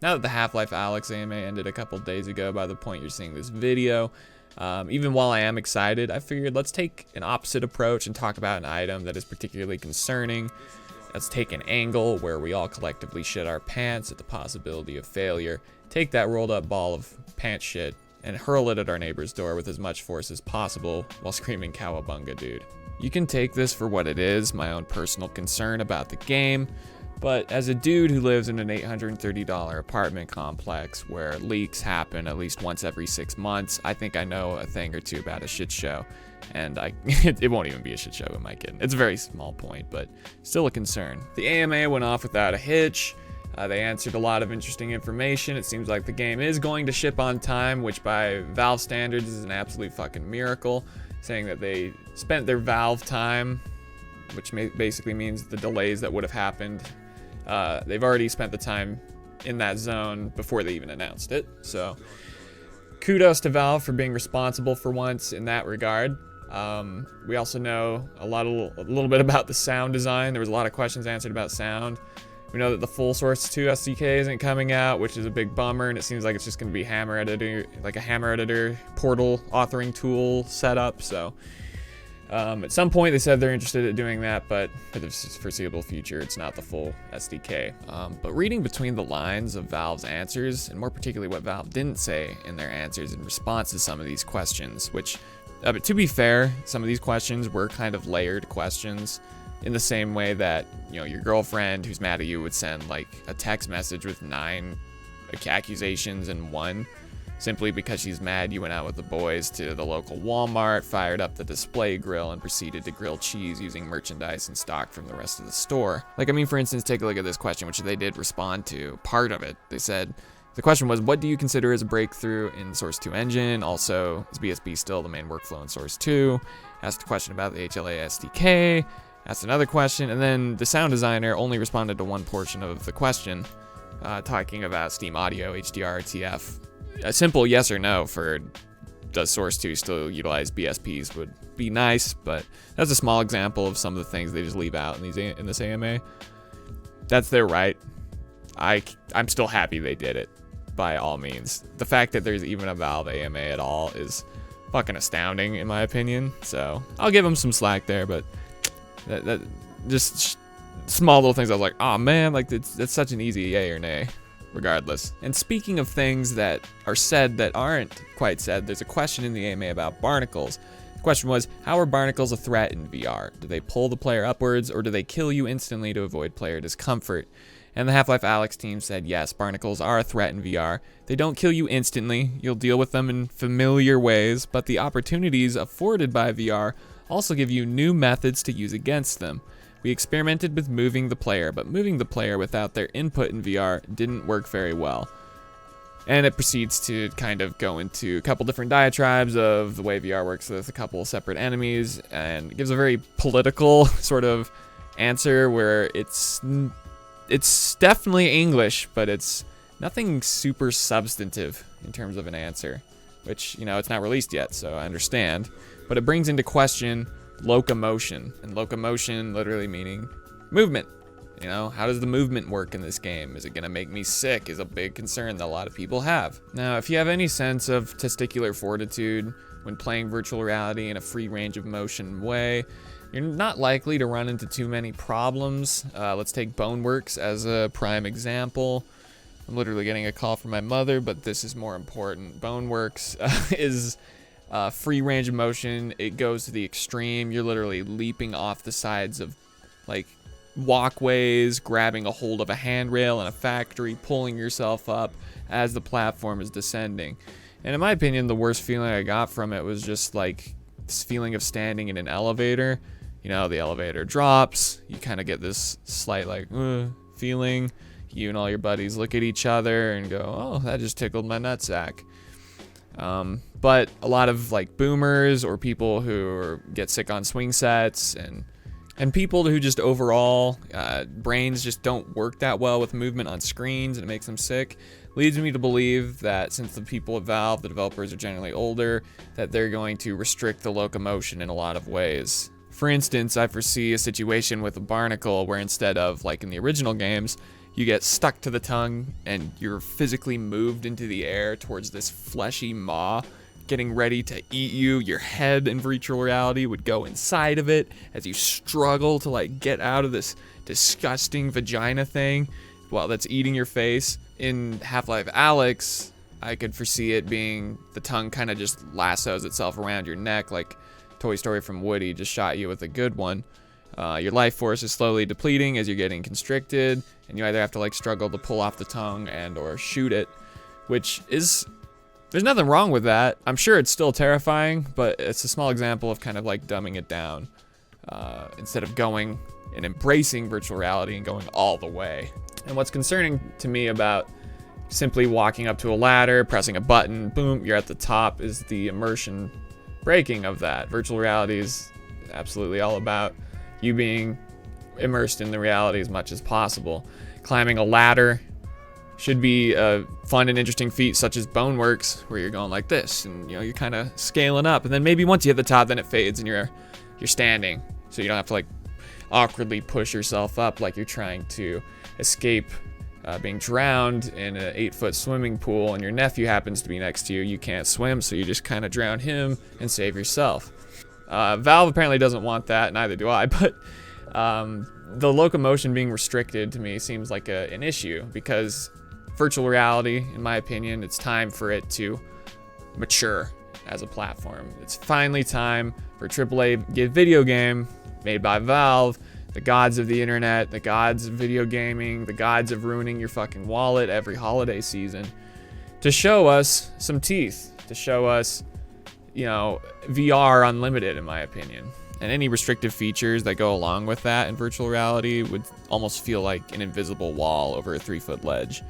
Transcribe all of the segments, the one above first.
Now that the Half-Life Alyx AMA ended a couple days ago by the point you're seeing this video, even while I am excited, I figured let's take an opposite approach and talk about an item that is particularly concerning. Let's take an angle where we all collectively shit our pants at the possibility of failure, take that rolled up ball of pants shit, and hurl it at our neighbor's door with as much force as possible while screaming cowabunga, dude. You can take this for what it is, my own personal concern about the game, but as a dude who lives in an $830 apartment complex where leaks happen at least once every 6 months, I think I know a thing or two about a shit show. And it won't even be a shit show, am I kidding? It's a very small point, but still a concern. The AMA went off without a hitch. They answered a lot of interesting information. It seems like the game is going to ship on time, which by Valve standards is an absolute fucking miracle. Saying that they spent their Valve time, which basically means the delays that would have happened. They've already spent the time in that zone before they even announced it. So kudos to Valve for being responsible for once in that regard. We also know a little bit about the sound design. There was a lot of questions answered about sound. We know that the full Source 2 SDK isn't coming out, which is a big bummer, and it seems like it's just going to be hammer editor, like a hammer editor portal authoring tool setup. So at some point they said they're interested in doing that, but for the foreseeable future, it's not the full SDK. But reading between the lines of Valve's answers, and more particularly what Valve didn't say in their answers in response to some of these questions, which, but to be fair, some of these questions were kind of layered questions in the same way that, you know, your girlfriend who's mad at you would send like a text message with 9 accusations in one. Simply because she's mad you went out with the boys to the local Walmart, fired up the display grill, and proceeded to grill cheese using merchandise in stock from the rest of the store. Like, I mean, for instance, take a look at this question, which they did respond to. Part of it, they said, the question was, what do you consider as a breakthrough in Source 2 engine? Also, is BSB still the main workflow in Source 2? Asked a question about the HLA SDK. Asked another question, and then the sound designer only responded to one portion of the question, talking about Steam Audio, HDR, TF. A simple yes or no for does Source 2 still utilize BSPs would be nice, but that's a small example of some of the things they just leave out in this AMA. That's their right. I'm still happy they did it, by all means. The fact that there's even a Valve AMA at all is fucking astounding, in my opinion. So I'll give them some slack there, but that just small little things I was like, oh man, like that's such an easy yay or nay. Regardless. And speaking of things that are said that aren't quite said, there's a question in the AMA about Barnacles. The question was, how are Barnacles a threat in VR? Do they pull the player upwards, or do they kill you instantly to avoid player discomfort? And the Half-Life Alyx team said, yes, Barnacles are a threat in VR. They don't kill you instantly, you'll deal with them in familiar ways, but the opportunities afforded by VR also give you new methods to use against them. We experimented with moving the player, but moving the player without their input in VR didn't work very well. And it proceeds to kind of go into a couple different diatribes of the way VR works with a couple separate enemies, and gives a very political sort of answer where it's definitely English, but it's nothing super substantive in terms of an answer, which, you know, it's not released yet, so I understand. But it brings into question locomotion, and locomotion literally meaning movement. You know, how does the movement work in this game? Is it gonna make me sick? Is a big concern that a lot of people have. Now, if you have any sense of testicular fortitude when playing virtual reality in a free range of motion way, you're not likely to run into too many problems. Let's take Boneworks as a prime example. I'm literally getting a call from my mother, but this is more important. Boneworks is free range of motion. It goes to the extreme. You're literally leaping off the sides of like walkways, grabbing a hold of a handrail in a factory, pulling yourself up as the platform is descending. And in my opinion, the worst feeling I got from it was just like this feeling of standing in an elevator. You know, the elevator drops, you kind of get this slight like feeling. You and all your buddies look at each other and go, oh, that just tickled my nutsack. But a lot of like boomers or people who get sick on swing sets and people who just overall brains just don't work that well with movement on screens, and it makes them sick, leads me to believe that since the people at Valve, the developers, are generally older, that they're going to restrict the locomotion in a lot of ways. For instance, I foresee a situation with a Barnacle where instead of, like in the original games, you get stuck to the tongue and you're physically moved into the air towards this fleshy maw getting ready to eat you. Your head in virtual reality would go inside of it as you struggle to like get out of this disgusting vagina thing while that's eating your face. In Half-Life Alyx, I could foresee it being the tongue kind of just lassos itself around your neck like Toy Story from Woody just shot you with a good one. Your life force is slowly depleting as you're getting constricted, and you either have to like struggle to pull off the tongue and or shoot it, which is, there's nothing wrong with that. I'm sure it's still terrifying, but it's a small example of kind of like dumbing it down instead of going and embracing virtual reality and going all the way. And what's concerning to me about simply walking up to a ladder, pressing a button, boom, you're at the top, is the immersion breaking of that. Virtual reality is absolutely all about you being immersed in the reality as much as possible. Climbing a ladder should be a fun and interesting feat such as Boneworks, where you're going like this and you're kind of scaling up, and then maybe once you hit the top then it fades and you're standing, so you don't have to like awkwardly push yourself up like you're trying to escape being drowned in an 8-foot swimming pool and your nephew happens to be next to you. You can't swim, so you just kind of drown him and save yourself. Valve apparently doesn't want that, neither do I, but the locomotion being restricted to me seems like an issue, because virtual reality, in my opinion, it's time for it to mature as a platform. It's finally time for a AAA video game made by Valve, the gods of the internet, the gods of video gaming, the gods of ruining your fucking wallet every holiday season, to show us some teeth, to show us, VR unlimited, in my opinion. And any restrictive features that go along with that in virtual reality would almost feel like an invisible wall over a 3-foot ledge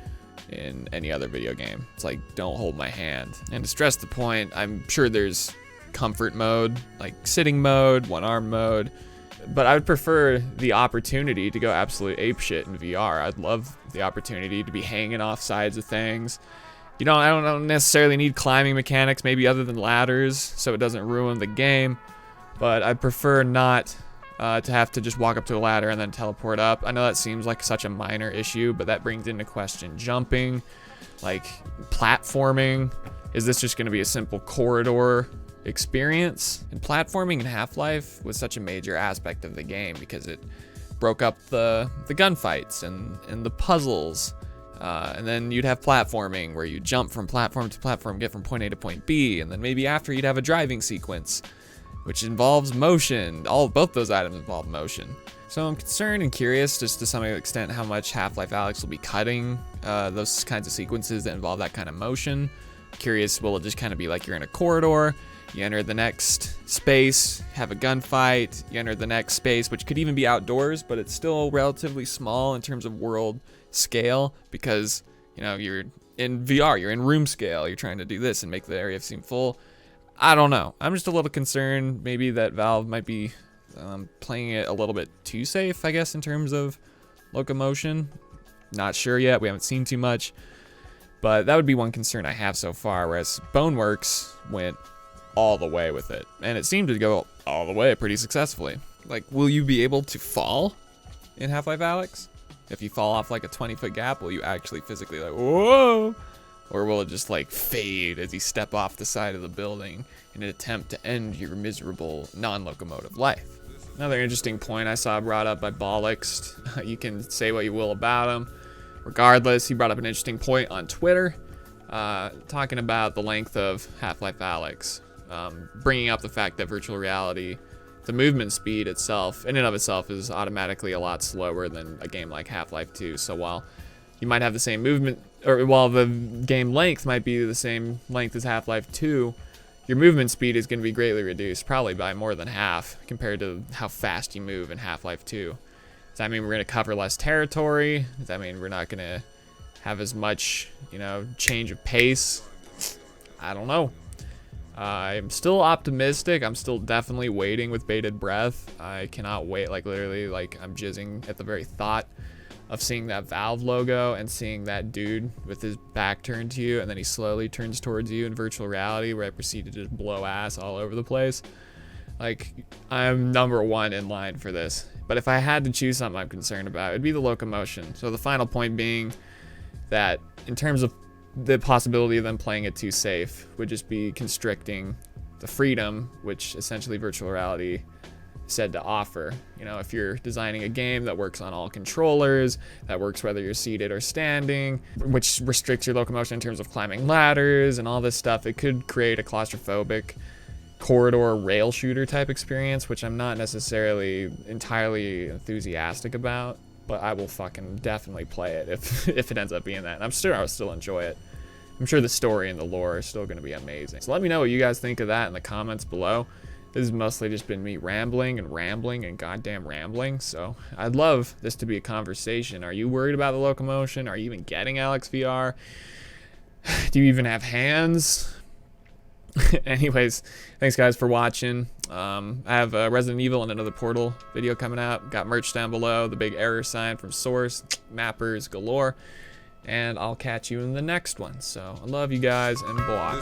in any other video game. It's like, don't hold my hand. And to stress the point, I'm sure there's comfort mode, like sitting mode, one-arm mode, but I would prefer the opportunity to go absolute apeshit in VR. I'd love the opportunity to be hanging off sides of things. I don't necessarily need climbing mechanics, maybe other than ladders, so it doesn't ruin the game. But I'd prefer not to have to just walk up to a ladder and then teleport up. I know that seems like such a minor issue, but that brings into question jumping, like platforming. Is this just going to be a simple corridor experience? And platforming in Half-Life was such a major aspect of the game because it broke up the gunfights and the puzzles. And then you'd have platforming where you jump from platform to platform, get from point A to point B, and then maybe after you'd have a driving sequence, which involves motion. Both those items involve motion. So I'm concerned and curious, just to some extent, how much Half-Life Alyx will be cutting those kinds of sequences that involve that kind of motion. Curious, will it just kind of be like you're in a corridor, you enter the next space, have a gunfight, you enter the next space, which could even be outdoors, but it's still relatively small in terms of world scale, because you're in VR, you're in room scale, you're trying to do this and make the area seem full. I don't know. I'm just a little concerned maybe that Valve might be playing it a little bit too safe, I guess, in terms of locomotion. Not sure yet. We haven't seen too much. But that would be one concern I have so far, whereas Boneworks went all the way with it. And it seemed to go all the way pretty successfully. Like, will you be able to fall in Half-Life Alyx? If you fall off like a 20-foot gap, will you actually physically like, whoa? Or will it just like fade as you step off the side of the building in an attempt to end your miserable non-locomotive life? Another interesting point I saw brought up by Alyx. You can say what you will about him. Regardless, he brought up an interesting point on Twitter, talking about the length of Half-Life Alyx, bringing up the fact that virtual reality, the movement speed itself, in and of itself, is automatically a lot slower than a game like Half-Life 2. So while you might have the same movement, or while the game length might be the same length as Half-Life 2, your movement speed is going to be greatly reduced, probably by more than half, compared to how fast you move in Half-Life 2. Does that mean we're going to cover less territory? Does that mean we're not going to have as much, change of pace? I don't know. I'm still optimistic. I'm still definitely waiting with bated breath. I cannot wait, literally, I'm jizzing at the very thought of seeing that Valve logo and seeing that dude with his back turned to you, and then he slowly turns towards you in virtual reality, where I proceed to just blow ass all over the place. Like, I'm #1 in line for this. But if I had to choose something I'm concerned about, it'd be the locomotion. So the final point being that in terms of the possibility of them playing it too safe would just be constricting the freedom which essentially virtual reality said to offer. You know, if you're designing a game that works on all controllers, that works whether you're seated or standing, which restricts your locomotion in terms of climbing ladders and all this stuff, it could create a claustrophobic corridor rail shooter type experience, which I'm not necessarily entirely enthusiastic about, but I will fucking definitely play it if it ends up being that. And I'm sure I'll still enjoy it. I'm sure the story and the lore are still going to be amazing. So let me know what you guys think of that in the comments below. This has mostly just been me rambling and goddamn rambling. So I'd love this to be a conversation. Are you worried about the locomotion? Are you even getting Alyx VR? Do you even have hands? Anyways, thanks guys for watching. I have Resident Evil and another Portal video coming out. Got merch down below, the big error sign from Source, mappers galore. And I'll catch you in the next one. So I love you guys and blah.